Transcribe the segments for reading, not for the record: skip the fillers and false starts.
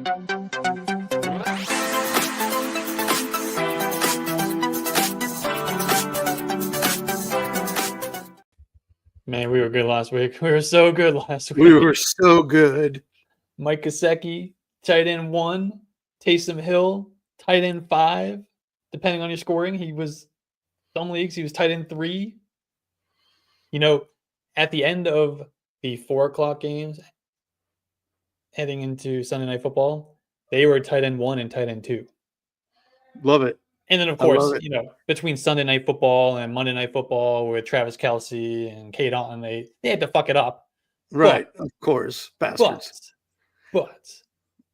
Man, we were good last week. We were so good last week. We were so good. Mike Gesicki, tight end 1. Taysom Hill, tight end 5. Depending on your scoring, he was some leagues he was tight end 3. You know, at the end of the 4:00 games, heading into Sunday Night Football, they were tight end 1 and tight end 2. Love it. And then, of course, you know, between Sunday Night Football and Monday Night Football with Travis Kelce and Kate Otten, they had to fuck it up. Right, of course, bastards. But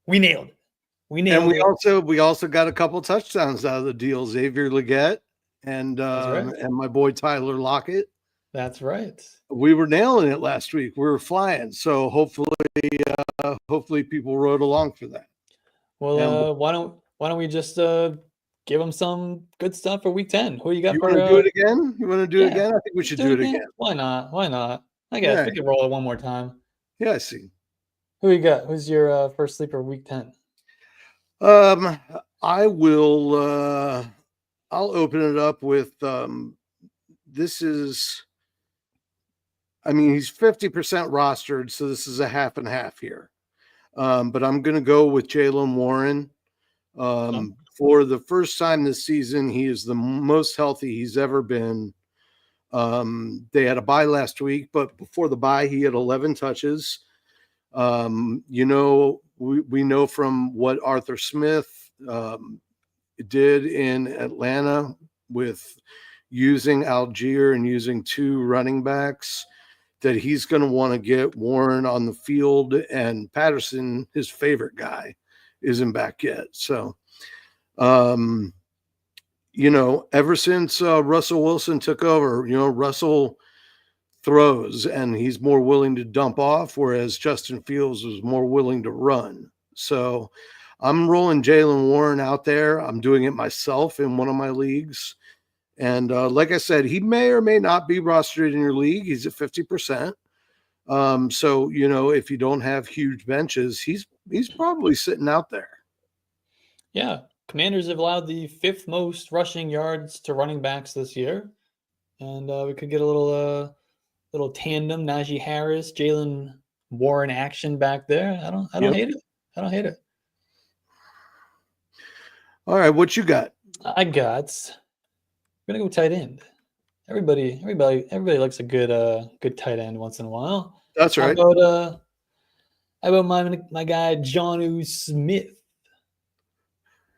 we nailed it. We also got a couple touchdowns out of the deal. Xavier Legette and my boy Tyler Lockett. That's right. We were nailing it last week. We were flying. So hopefully people rode along for that. Well, why don't we just give them some good stuff for week 10? Who you got? You want to do it again? You want to do it again? I think we should do it again. Why not? I guess we could roll it one more time. Yeah, I see. Who you got? Who's your first sleeper week 10? I will. I'll open it up with. This is. I mean, he's 50% rostered, so this is a half and half here. But I'm going to go with Jaylen Warren. For the first time this season, he is the most healthy he's ever been. They had a bye last week, but before the bye, he had 11 touches. You know, we know from what Arthur Smith did in Atlanta with using Algier and using 2 running backs, that he's going to want to get Warren on the field, and Patterson, his favorite guy, isn't back yet. So, you know, ever since Russell Wilson took over, you know, Russell throws and he's more willing to dump off, whereas Justin Fields was more willing to run. So I'm rolling Jaylen Warren out there. I'm doing it myself in one of my leagues. And like I said, he may or may not be rostered in your league. He's at 50%. So, you know, if you don't have huge benches, he's probably sitting out there. Yeah. Commanders have allowed the 5th most rushing yards to running backs this year. And we could get a little tandem, Najee Harris, Jaylen Warren action back there. I don't hate it. I don't hate it. All right, what you got? I'm gonna go tight end. Everybody likes a good tight end once in a while. That's right. How about my guy Jonnu Smith?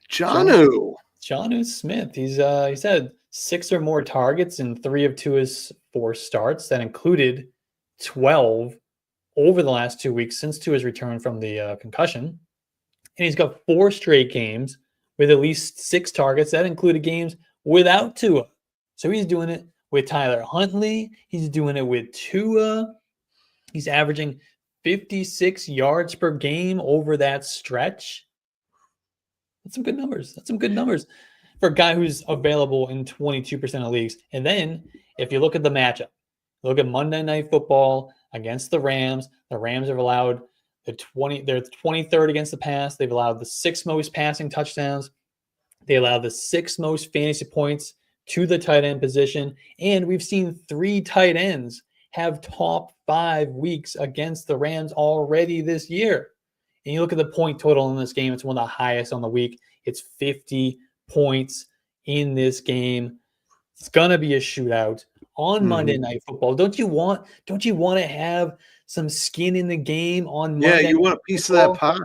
Jonnu Smith. He's had 6 or more targets in 3 of his 4 starts. That included 12 over the last 2 weeks since his return from the concussion. And he's got 4 straight games with at least 6 targets. That included games without Tua. So he's doing it with Tyler Huntley. He's doing it with Tua. He's averaging 56 yards per game over that stretch. That's some good numbers for a guy who's available in 22% of leagues. And then if you look at the matchup, look at Monday Night Football against the Rams. The Rams have allowed they're 23rd against the pass. They've allowed the 6th most passing touchdowns. They allow the 6th most fantasy points to the tight end position. And we've seen 3 tight ends have top 5 weeks against the Rams already this year. And you look at the point total in this game, it's one of the highest on the week. It's 50 points in this game. It's going to be a shootout on Monday Night Football. Don't you want to have some skin in the game on Monday? Yeah, you want a piece of that pie.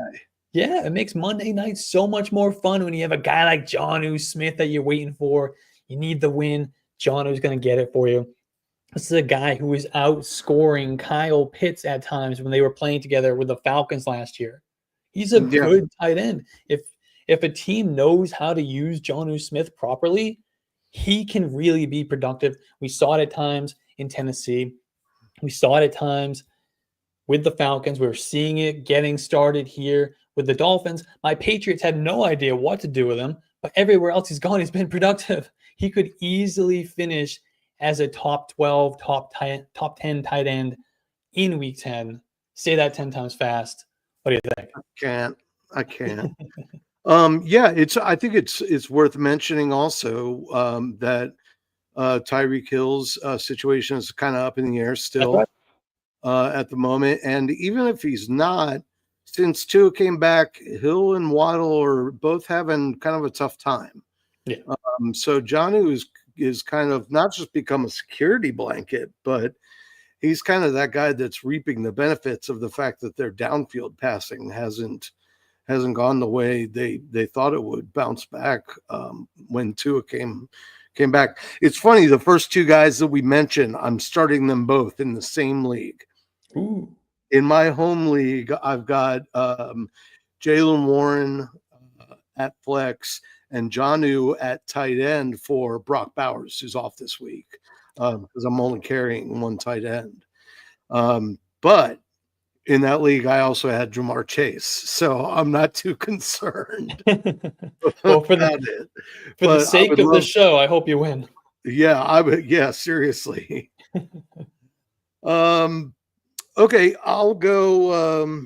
Yeah, it makes Monday night so much more fun when you have a guy like Jonnu Smith that you're waiting for. You need the win. Jonnu's going to get it for you. This is a guy who is outscoring Kyle Pitts at times when they were playing together with the Falcons last year. He's a good tight end. If a team knows how to use Jonnu Smith properly, he can really be productive. We saw it at times in Tennessee. We saw it at times with the Falcons. We were seeing it getting started here with the Dolphins. My Patriots had no idea what to do with him, but everywhere else he's gone, he's been productive. He could easily finish as a top 12, top 10 tight end in week 10. Say that 10 times fast. What do you think? I can't. I can't. Yeah, I think it's worth mentioning also that Tyreek Hill's situation is kind of up in the air That's right. still at the moment. And even if he's not, since Tua came back, Hill and Waddle are both having kind of a tough time. Yeah. So Jonnu is kind of not just become a security blanket, but he's kind of that guy that's reaping the benefits of the fact that their downfield passing hasn't gone the way they thought it would bounce back when Tua came back. It's funny, the first two guys that we mentioned, I'm starting them both in the same league. Ooh. In my home league, I've got Jaylen Warren at flex and Jonnu at tight end for Brock Bowers, who's off this week because I'm only carrying one tight end. But in that league, I also had Jamar Chase, so I'm not too concerned Well, for about it. the But sake of the show, I hope you win. Yeah, I would. Yeah, seriously. Okay, I'll go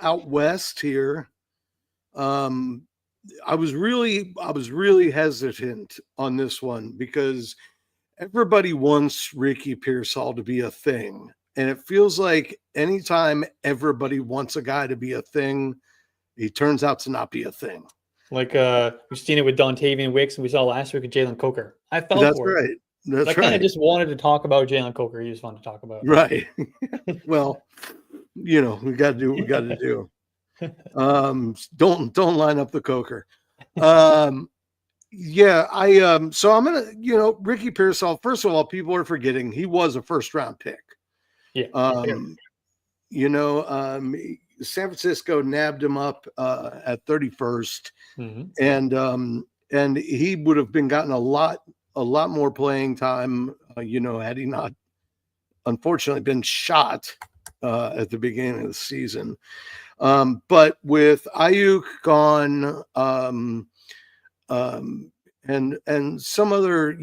out west here. I was really hesitant on this one because everybody wants Ricky Pearsall to be a thing. And it feels like anytime everybody wants a guy to be a thing, he turns out to not be a thing. Like we've seen it with Dontavian Wicks, and we saw last week with Jalen Coker. I felt That's for right. it. That's I kind right. of just wanted to talk about Jalen Coker. He was fun to talk about. Right. Well, we got to do what we got to do. Don't line up the Coker. Yeah, so I'm gonna, Ricky Pearsall. First of all, people are forgetting he was a first round pick. Yeah. San Francisco nabbed him up at 31st, Mm-hmm. and he would have been gotten a lot more playing time, had he not unfortunately been shot at the beginning of the season. But with Ayuk gone, and some other,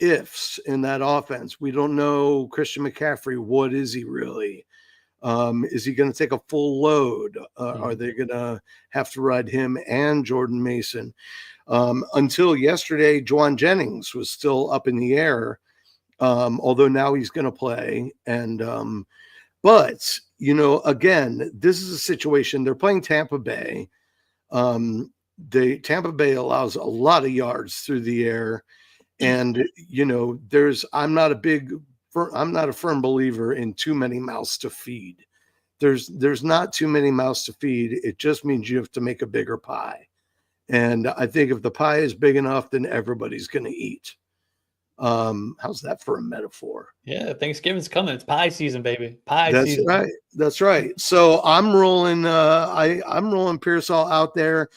ifs in that offense, we don't know Christian McCaffrey. What is he really? Is he going to take a full load? Are they going to have to ride him and Jordan Mason? Until yesterday, Juwan Jennings was still up in the air, although now he's going to play. And but again, this is a situation. They're playing Tampa Bay. Tampa Bay allows a lot of yards through the air, and I'm not a firm believer in too many mouths to feed. There's not too many mouths to feed. It just means you have to make a bigger pie. And I think if the pie is big enough, then everybody's going to eat. How's that for a metaphor? Yeah, Thanksgiving's coming. It's pie season, baby. Pie That's season. right. That's right. So I'm rolling. I'm rolling Pearsall out there.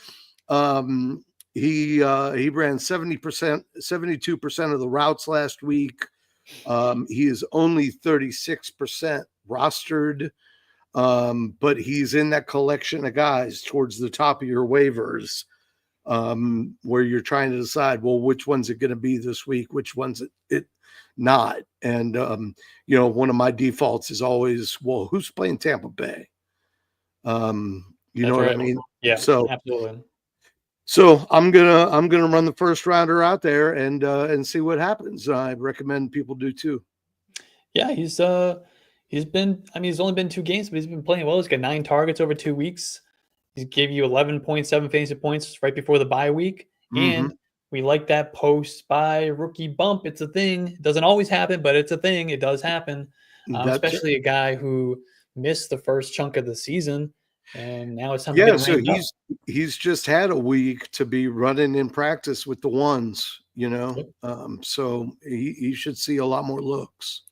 He ran 70%, 72% of the routes last week. He is only 36% rostered, but he's in that collection of guys towards the top of your waivers, where you're trying to decide, well, which one's it going to be this week? Which one's it not? And, one of my defaults is always, well, who's playing Tampa Bay? You know what I mean? Yeah, so absolutely. So I'm gonna run the first rounder out there and see what happens. I recommend people do too. Yeah, he's only been 2 games, but he's been playing well. He's got 9 targets over 2 weeks. He gave you 11.7 fantasy points right before the bye week. And we like that post-bye rookie bump. It's a thing. It doesn't always happen, but it's a thing. It does happen. Especially a guy who missed the first chunk of the season. And now it's time to get so ramped up. He's just had a week to be running in practice with the ones, so he should see a lot more looks.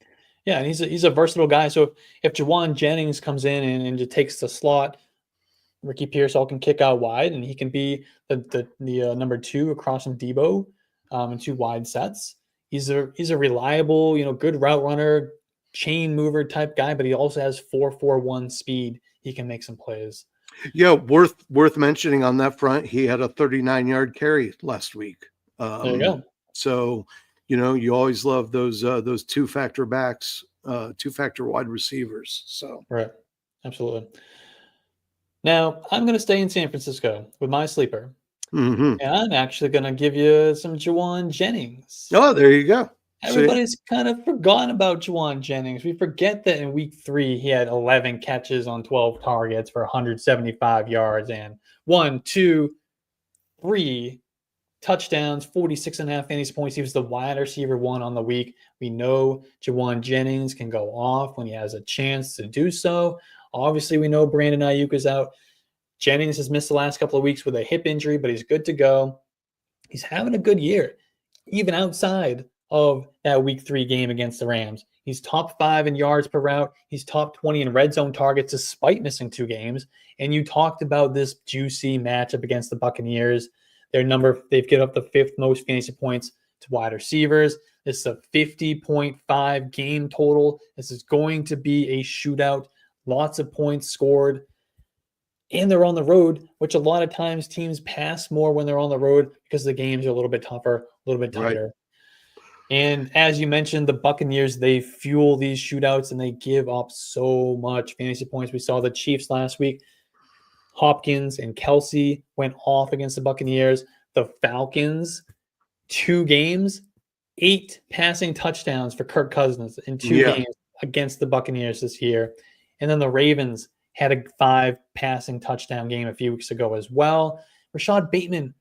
Yeah, and he's a versatile guy. So if Juwan Jennings comes in and just takes the slot, Ricky Pearsall can kick out wide, and he can be the number 2 across from Debo in 2 wide sets. He's a reliable, good route runner, chain mover type guy, but he also has 4.41 speed. He can make some plays. Yeah, worth mentioning on that front. He had a 39-yard carry last week. There you go. So, you always love those 2-factor backs, 2-factor wide receivers. So right, absolutely. Now, I'm going to stay in San Francisco with my sleeper, Hmm. and I'm actually going to give you some Jawan Jennings. Oh, there you go. See? Everybody's kind of forgotten about Jawan Jennings. We forget that in week 3, he had 11 catches on 12 targets for 175 yards and 1, 2, 3 touchdowns, 46.5 fantasy points. He was the wide receiver 1 on the week. We know Jawan Jennings can go off when he has a chance to do so. Obviously, we know Brandon Ayuk is out. Jennings has missed the last couple of weeks with a hip injury, but he's good to go. He's having a good year, even outside of that week 3 game against the Rams. He's top 5 in yards per route. He's top 20 in red zone targets despite missing 2 games. And you talked about this juicy matchup against the Buccaneers. They've given up the 5th most fantasy points to wide receivers. This is a 50.5 game total. This is going to be a shootout. Lots of points scored. And they're on the road, which a lot of times teams pass more when they're on the road because the games are a little bit tougher, a little bit tighter. Right. And as you mentioned, the Buccaneers, they fuel these shootouts and they give up so much fantasy points. We saw the Chiefs last week. Hopkins and Kelsey went off against the Buccaneers. The Falcons, 2 games, 8 passing touchdowns for Kirk Cousins in 2 games against the Buccaneers this year. And then the Ravens had a 5 passing touchdown game a few weeks ago as well. Rashad Bateman,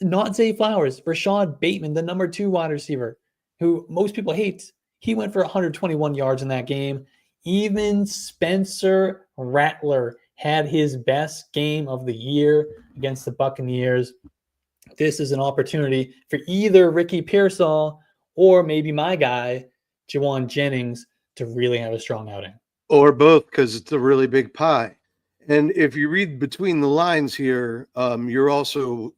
not Zay Flowers, Rashad Bateman, the number 2 wide receiver, who most people hate, he went for 121 yards in that game. Even Spencer Rattler had his best game of the year against the Buccaneers. This is an opportunity for either Ricky Pearsall or maybe my guy, Jawan Jennings, to really have a strong outing. Or both, because it's a really big pie. And if you read between the lines here, you're also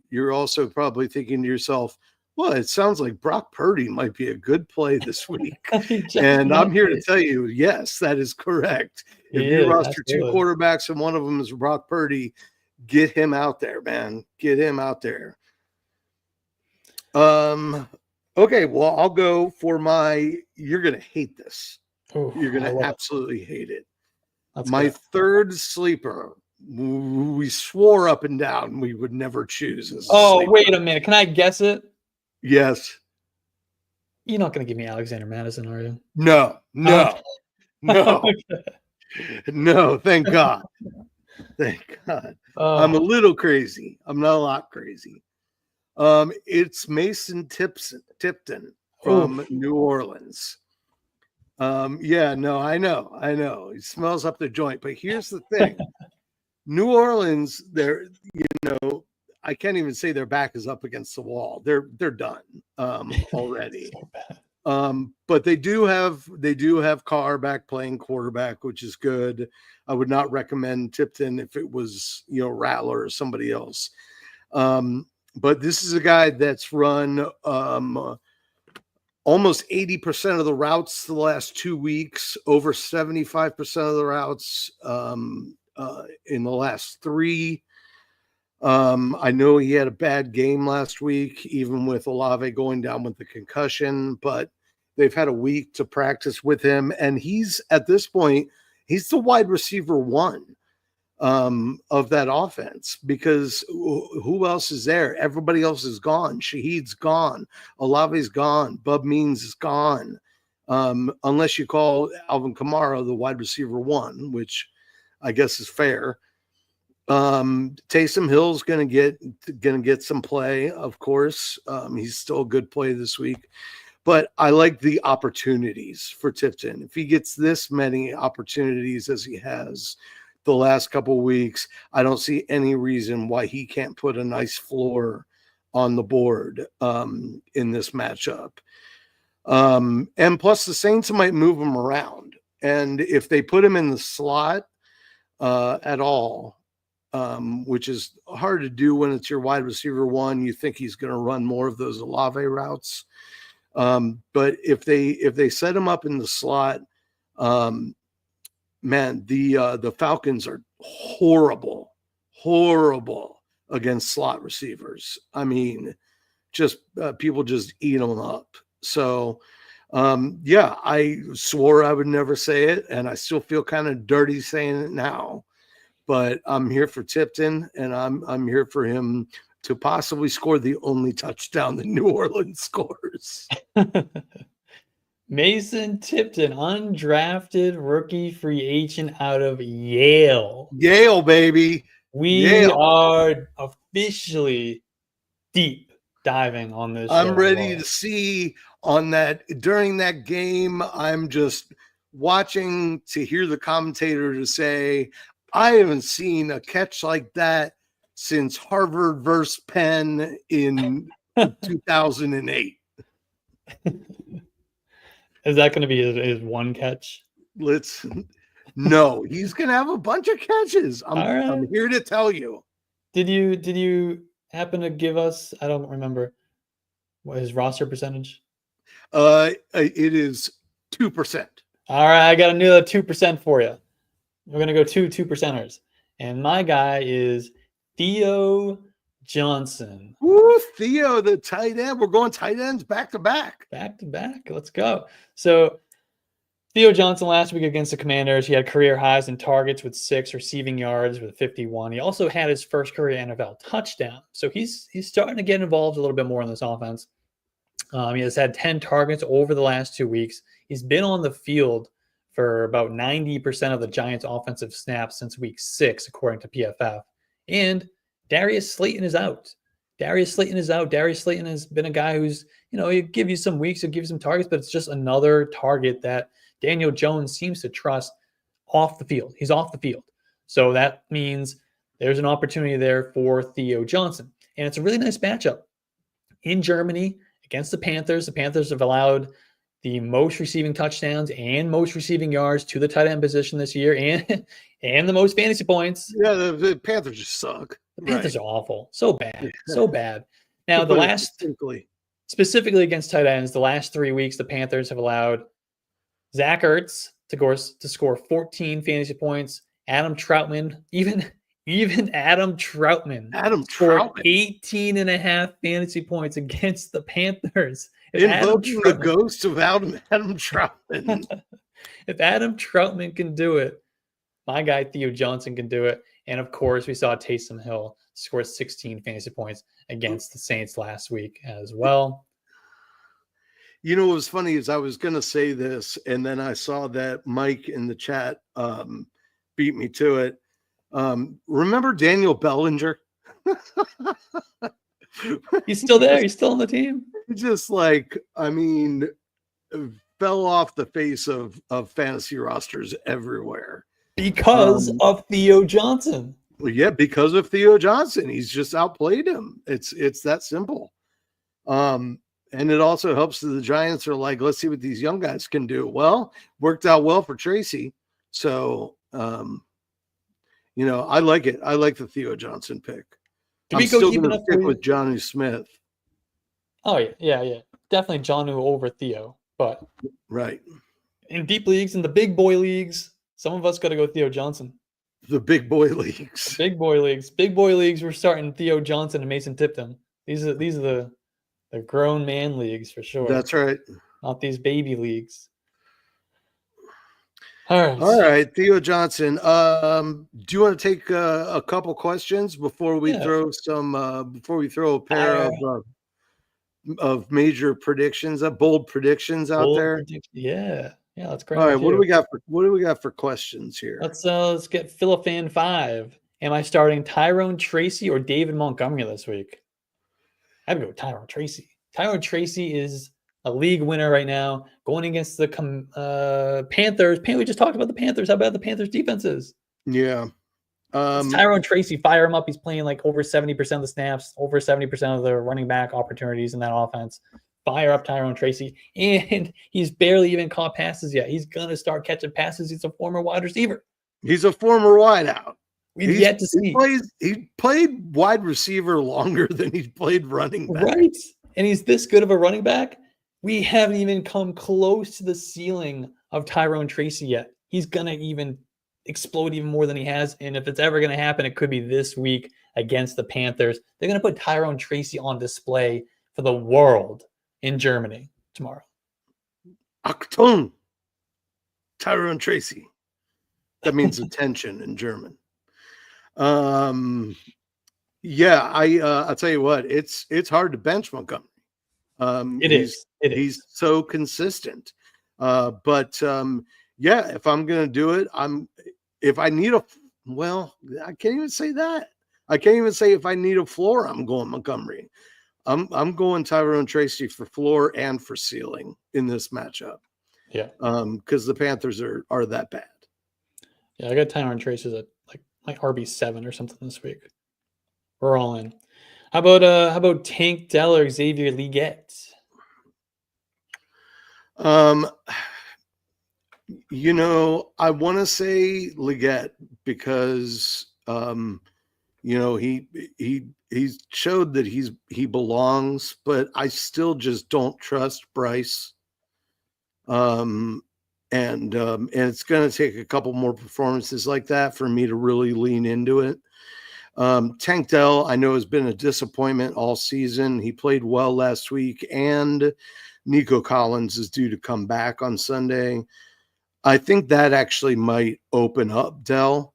probably thinking to yourself, well, it sounds like Brock Purdy might be a good play this week. And I'm here to tell you, yes, that is correct. If you roster 2 quarterbacks and one of them is Brock Purdy, get him out there, man. Get him out there. Okay, well, I'll go for you're going to hate this. Ooh, you're going to absolutely hate it. My third sleeper, we swore up and down we would never choose. Wait a minute. Can I guess it? Yes. You're not going to give me Alexander Madison, are you? No. No, thank God. Thank God. I'm a little crazy. I'm not a lot crazy. It's Mason Tipton from New Orleans. I know. He smells up the joint. But here's the thing. New Orleans, I can't even say their back is up against the wall. They're done already. So bad. But they do have Carr back playing quarterback, which is good. I would not recommend Tipton if it was Rattler or somebody else. But this is a guy that's run almost 80% of the routes the last 2 weeks, over 75% of the routes in the last 3. I know he had a bad game last week, even with Olave going down with the concussion, but they've had a week to practice with him. And at this point, he's the wide receiver 1 of that offense, because who else is there? Everybody else is gone. Shaheed's gone. Olave's gone. Bub Means is gone. Unless you call Alvin Kamara the wide receiver 1, which I guess is fair. Taysom Hill's gonna get some play, of course. He's still a good play this week. But I like the opportunities for Tipton. If he gets this many opportunities as he has the last couple of weeks, I don't see any reason why he can't put a nice floor on the board in this matchup. And plus the Saints might move him around. And if they put him in the slot at all, which is hard to do when it's your wide receiver 1, you think he's going to run more of those Olave routes. But if they set him up in the slot, man, the Falcons are horrible against slot receivers. I mean, just people just eat them up. So, I swore I would never say it, and I still feel kind of dirty saying it now. but I'm here for Tipton, and I'm here for him to possibly score the only touchdown that New Orleans scores. Mason Tipton, undrafted rookie free agent out of Yale. Yale, baby. We are officially deep diving on this show. I'm ready to see on that during that game. I'm just watching to hear the commentator to say, I haven't seen a catch like that since Harvard versus Penn in 2008. Is that going to be his one catch? No, he's going to have a bunch of catches. All right. I'm here to tell you. Did you happen to give us, I don't remember, what his roster percentage? It is 2%. All right, I got another 2% for you. We're going to go 2%ers. And my guy is Theo Johnson. Woo, Theo, the tight end. We're going tight ends back to back. Back to back. Let's go. So Theo Johnson last week against the Commanders, he had career highs in targets with 6, receiving yards with 51. He also had his first career NFL touchdown. So he's starting to get involved a little bit more in this offense. He has had 10 targets over the last 2 weeks. He's been on the field for about 90% of the Giants' offensive snaps since week 6, according to PFF. And Darius Slayton is out. Darius Slayton has been a guy who's, he'll give you some weeks, he'll give you some targets, but it's just another target that Daniel Jones seems to trust off the field. He's off the field. So that means there's an opportunity there for Theo Johnson. And it's a really nice matchup. In Germany, against the Panthers have allowed the most receiving touchdowns and most receiving yards to the tight end position this year, and the most fantasy points. Yeah, the Panthers just suck. The Panthers are awful. So bad. So bad. Now, specifically against tight ends, the last 3 weeks, the Panthers have allowed Zach Ertz to score 14 fantasy points. Adam Troutman, even Adam Troutman scored 18.5 fantasy points against the Panthers. Invoking the ghost of Adam Troutman. If Adam Troutman can do it, my guy Theo Johnson can do it. And of course, we saw Taysom Hill score 16 fantasy points against the Saints last week as well. What was funny is I was going to say this, and then I saw that Mike in the chat beat me to it. Remember Daniel Bellinger? He's still there. He's still on the team. Just fell off the face of fantasy rosters everywhere. Because of Theo Johnson. Well, yeah, because of Theo Johnson. He's just outplayed him. It's that simple. And it also helps that the Giants are like, let's see what these young guys can do. Well, worked out well for Tracy. So, I like it. I like the Theo Johnson pick. I'm still going to stick with Jonnu Smith. Oh, yeah. Definitely Jonnu over Theo. But right. In deep leagues, in the big boy leagues, some of us got to go Theo Johnson. The big boy leagues. Big boy leagues, we're starting Theo Johnson and Mason Tipton. These are the grown man leagues for sure. That's right. Not these baby leagues. All right, Theo Johnson. Do you want to take a couple questions before we throw a pair of major predictions, bold predictions out there? Yeah, that's great. All right, what do we got for questions here? Let's get Philifan 5. Am I starting Tyrone Tracy or David Montgomery this week? I'd go Tyrone Tracy. Tyrone Tracy is a league winner right now, going against the Panthers. We just talked about the Panthers. How bad the Panthers defense is. Yeah. Tyrone Tracy, fire him up. He's playing like over 70% of the snaps, over 70% of the running back opportunities in that offense. Fire up Tyrone Tracy. And he's barely even caught passes yet. He's going to start catching passes. He's a former wide receiver. He's a former wideout. We've yet to see. He played wide receiver longer than he played running back. Right. And he's this good of a running back. We haven't even come close to the ceiling of Tyrone Tracy yet. He's going to even explode even more than he has. And if it's ever going to happen, it could be this week against the Panthers. They're going to put Tyrone Tracy on display for the world in Germany tomorrow. Achtung, Tyrone Tracy. That means attention in German. Yeah, I'll tell you what, it's hard to bench Montgomery. It is. It He's is. so consistent. But yeah, if I'm gonna do it, if I need I can't even say that. I can't even say if I need a floor, I'm going Montgomery. I'm going Tyrone Tracy for floor and for ceiling in this matchup. Yeah. Because the Panthers are that bad. Yeah, I got Tyrone Traces at like RB7 or something this week. We're all in. How about Tank Dell or Xavier Leggett? I want to say Leggett because he showed that he belongs, but I still just don't trust Bryce. And it's going to take a couple more performances like that for me to really lean into it. Tank Dell, I know, has been a disappointment all season. He played well last week, and Nico Collins is due to come back on Sunday. I think that actually might open up Dell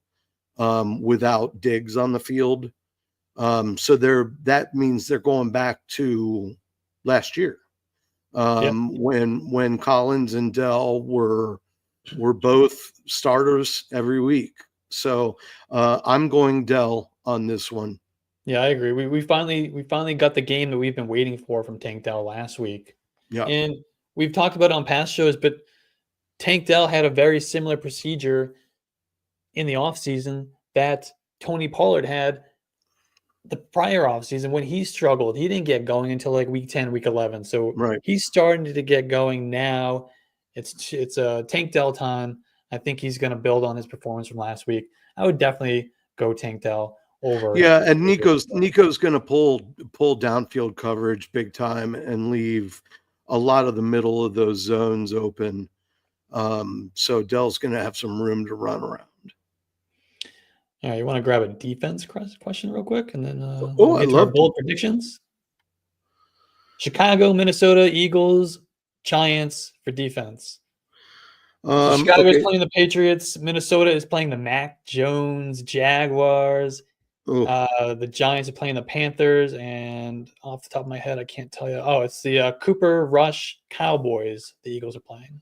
without Diggs on the field. So that means they're going back to last year when Collins and Dell were both starters every week. So I'm going Dell on this one. Yeah, I agree. We finally got the game that we've been waiting for from Tank Dell last week. Yeah. And we've talked about it on past shows, but Tank Dell had a very similar procedure in the offseason that Tony Pollard had the prior offseason when he struggled. He didn't get going until like week 10, week 11. So Right. he's starting to get going now. It's a Tank Dell time. I think he's going to build on his performance from last week. I would definitely go Tank Dell over. Yeah, and Nico's going to pull downfield coverage big time and leave a lot of the middle of those zones open. So Dell's going to have some room to run around. All right, you want to grab a defense question real quick, and then I we'll get to our love bold predictions. Chicago, Minnesota, Eagles, Giants for defense. Chicago is playing the Patriots. Minnesota is playing the Mac Jones Jaguars. The Giants are playing the Panthers, and off the top of my head, I can't tell you. Oh, it's the Cooper Rush Cowboys. The Eagles are playing.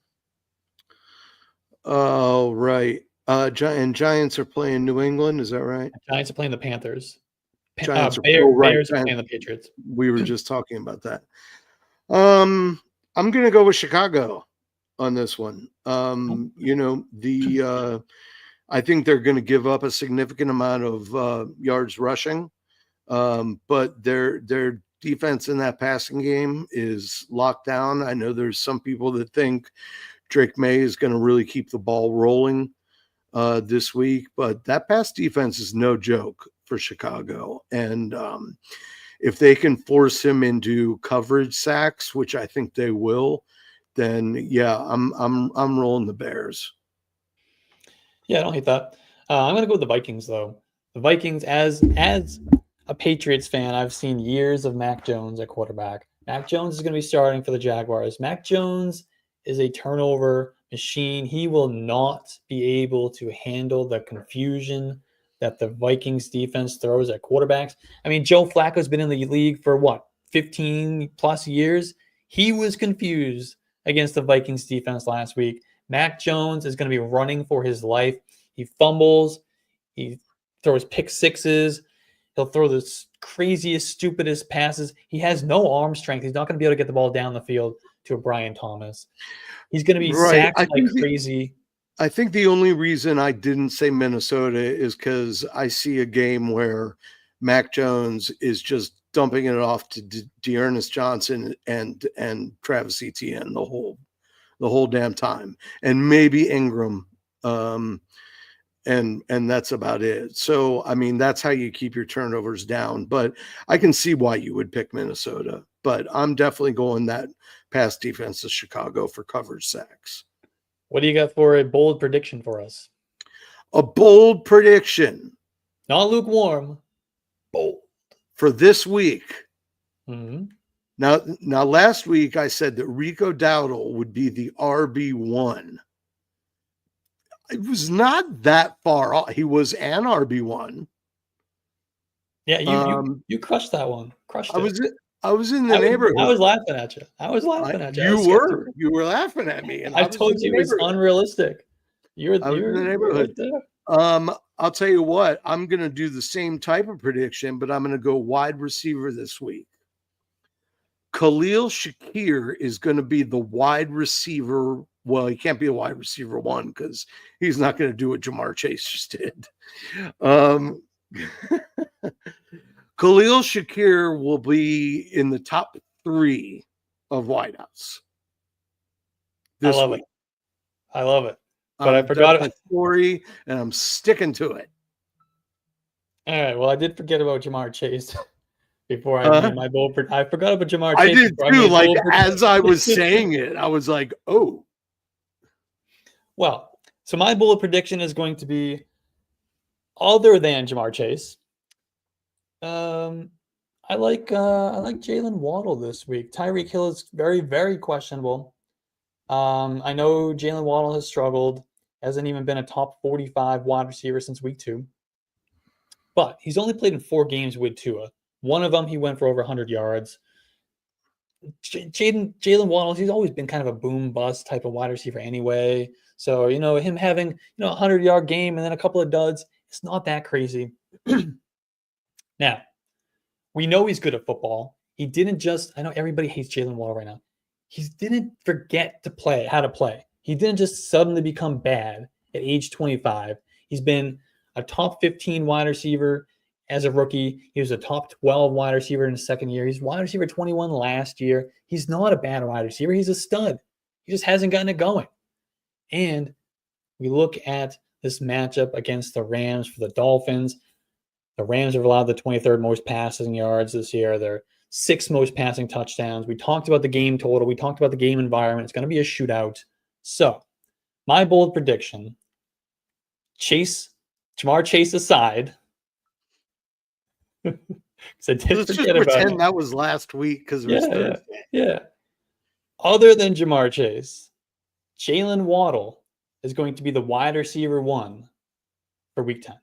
Oh, right. And Giants are playing New England. Is that right? Giants are playing the Panthers. Giants Bears are playing the Patriots. We were just talking about that. I'm going to go with Chicago on this one. I think they're going to give up a significant amount of yards rushing, but their defense in that passing game is locked down. I know there's some people that think Drake May is going to really keep the ball rolling this week, but that pass defense is no joke for Chicago. And if they can force him into coverage sacks, which I think they will, then yeah, I'm rolling the Bears. Yeah, I don't hate that. I'm going to go with the Vikings, though. The Vikings, as a Patriots fan, I've seen years of Mac Jones at quarterback. Mac Jones is going to be starting for the Jaguars. Mac Jones is a turnover machine. He will not be able to handle the confusion that the Vikings defense throws at quarterbacks. I mean, Joe Flacco's been in the league for 15 plus years. He was confused against the Vikings defense last week. Mac Jones is going to be running for his life. He fumbles. He throws pick sixes. He'll throw the craziest, stupidest passes. He has no arm strength. He's not going to be able to get the ball down the field to a Brian Thomas. He's going to be sacked like crazy. I think the only reason I didn't say Minnesota is because I see a game where Mac Jones is just dumping it off to Dearness Johnson and Travis Etienne the whole damn time, and maybe Ingram, and that's about it. So I mean, that's how you keep your turnovers down. But I can see why you would pick Minnesota, but I'm definitely going that pass defense of Chicago for coverage sacks. What do you got for a bold prediction for us? A bold prediction, not lukewarm, bold for this week. Mm-hmm. Now, last week I said that Rico Dowdle would be the RB1. It was not that far off. He was an RB1. Yeah, you crushed that one. Crushed I it. was in the I neighborhood. was laughing at you. I was laughing at you. I You was were. skeptical. You were laughing at me, and I I was in told the you it's neighborhood. unrealistic. I was in the You're neighborhood. right there. I'll tell you what, I'm going to do the same type of prediction, but I'm going to go wide receiver this week. Khalil Shakir is going to be the wide receiver. Well, he can't be a wide receiver one because he's not going to do what Jamar Chase just did. Khalil Shakir will be in the top 3 of wideouts this week. I love it. But I forgot my story, and I'm sticking to it. All right. Well, I did forget about Jamar Chase before I made my bold. I forgot about Jamar Chase. I did too. Like as I was saying it, I was like, "Oh." Well, so my bold prediction is going to be other than Jamar Chase. I like Jaylen Waddle this week. Tyreek Hill is very, very questionable. I know Jaylen Waddle has struggled, hasn't even been a top 45 wide receiver since week 2. But he's only played in 4 games with Tua. One of them, he went for over 100 yards. Jaylen Waddle, he's always been kind of a boom bust type of wide receiver anyway. So, him having, a 100-yard game and then a couple of duds, it's not that crazy. Now, we know he's good at football. He didn't just, I know everybody hates Jaylen Waddle right now. He didn't forget how to play. He didn't just suddenly become bad at age 25. He's been a top 15 wide receiver as a rookie. He was a top 12 wide receiver in his second year. He's wide receiver 21 last year. He's not a bad wide receiver. He's a stud. He just hasn't gotten it going. And we look at this matchup against the Rams for the Dolphins. The Rams have allowed the 23rd most passing yards this year. They're 6th most passing touchdowns. We talked about the game total. We talked about the game environment. It's going to be a shootout. So, my bold prediction, Jamar Chase aside, let's just pretend that was last week because it was Thursday. Yeah. Other than Jamar Chase, Jaylen Waddle is going to be the wide receiver 1 for week 10.